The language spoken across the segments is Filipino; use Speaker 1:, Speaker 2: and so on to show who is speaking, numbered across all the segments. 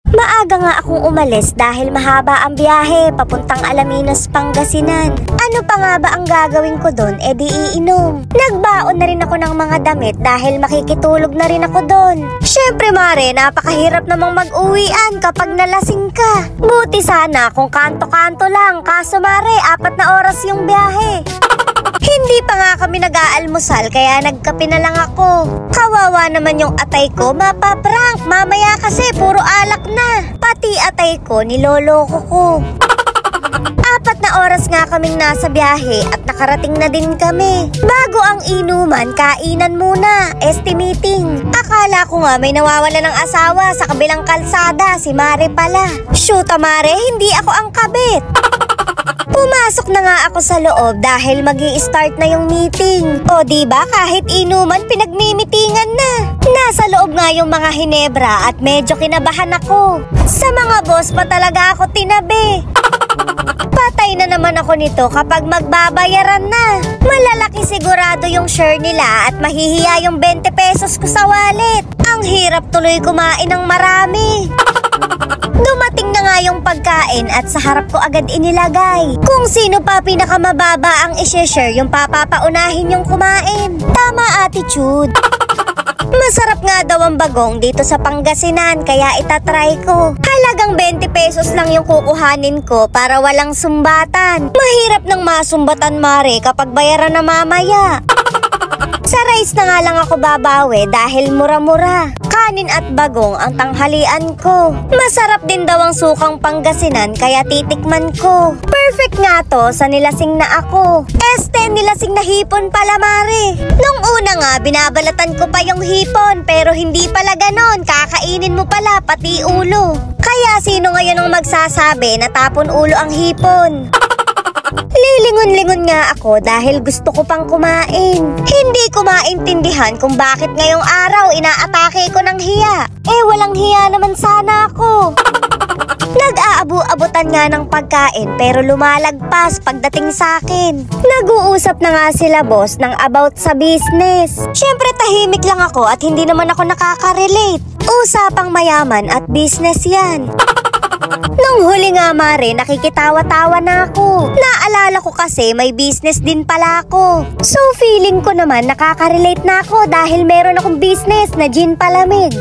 Speaker 1: Maaga nga akong umalis dahil mahaba ang biyahe papuntang Alaminos, Pangasinan. Ano pa nga ba ang gagawin ko doon? E di iinom. Nagbaon na rin ako ng mga damit dahil makikitulog na rin ako doon. Syempre mare, napakahirap namang mag-uwian kapag nalasing ka. Buti sana kung kanto-kanto lang, kaso mare, 4 na oras yung biyahe. Hindi pa nga kami nag-aalmusal kaya nagkape na lang ako. Kawawa naman yung atay ko, mapaprank. Mamaya kasi puro alak na. Pati atay ko, niloloko ko. 4 na oras nga kaming nasa biyahe at nakarating na din kami. Bago ang inuman, kainan muna, estimating. Akala ko nga may nawawala ng asawa sa kabilang kalsada, si Mare pala. Shoota Mare, hindi ako ang kabit. Pumasok na nga ako sa loob dahil magi-start na yung meeting. O diba kahit inuman pinagmimitingan na. Nasa loob nga yung mga hinebra at medyo kinabahan ako. Sa mga boss pa talaga ako tinabi. Patay na naman ako nito kapag magbabayaran na. Malalaki sigurado yung share nila at mahihiya yung 20 pesos ko sa wallet. Ang hirap tuloy kumain ng marami. Dumating na nga yung pagkain at sa harap ko agad inilagay. Kung sino pa pinakamababa ang i-share, yung papapaunahin yung kumain. Tama attitude. Masarap nga daw ang bagong dito sa Pangasinan kaya itatry ko. Halagang 20 pesos lang yung kukuhanin ko para walang sumbatan. Mahirap nang masumbatan mare kapag bayaran na mamaya. Sa rice na nga lang ako babawi dahil mura-mura. Kanin at bagong ang tanghalian ko. Masarap din daw ang sukang Pangasinan kaya titikman ko. Perfect nga to sa nilasing na ako. Nilasing na hipon pala mare. Nung una nga binabalatan ko pa yung hipon pero hindi pala ganon. Kakainin mo pala pati ulo. Kaya sino ngayon ang magsasabi na tapon ulo ang hipon? Lilingon-lingon nga ako dahil gusto ko pang kumain. Hindi ko maintindihan kung bakit ngayong araw inaatake ko ng hiya. Walang hiya naman sana ako. Nag-aabu-abutan nga ng pagkain pero lumalagpas pagdating sa akin. Nag-uusap na nga sila boss ng about sa business. Syempre tahimik lang ako at hindi naman ako nakaka-relate. Usapang mayaman at business yan. Nung huli nga mare, nakikitawa-tawa na ako. Naalala ko kasi may business din pala ako. So feeling ko naman nakaka-relate na ako dahil meron akong business na gin palamig.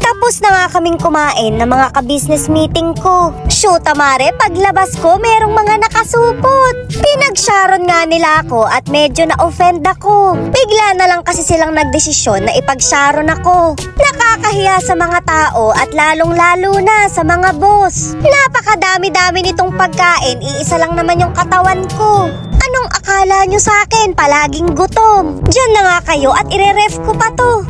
Speaker 1: Tapos na nga kaming kumain ng mga ka-business meeting ko. Shoota mare, paglabas ko merong mga nakasupot. Pinag-sharon nga nila ako at medyo na-offend ako. Bigla na lang kasi silang nagdesisyon na ipag-sharon ako. Nakakahiya sa mga tao at lalong-lalo na sa mga boss. Napakadami-dami nitong pagkain, iisa lang naman yung katawan ko. Anong akala nyo sa akin? Palaging gutom. Diyan na nga kayo at ire-ref ko pa to.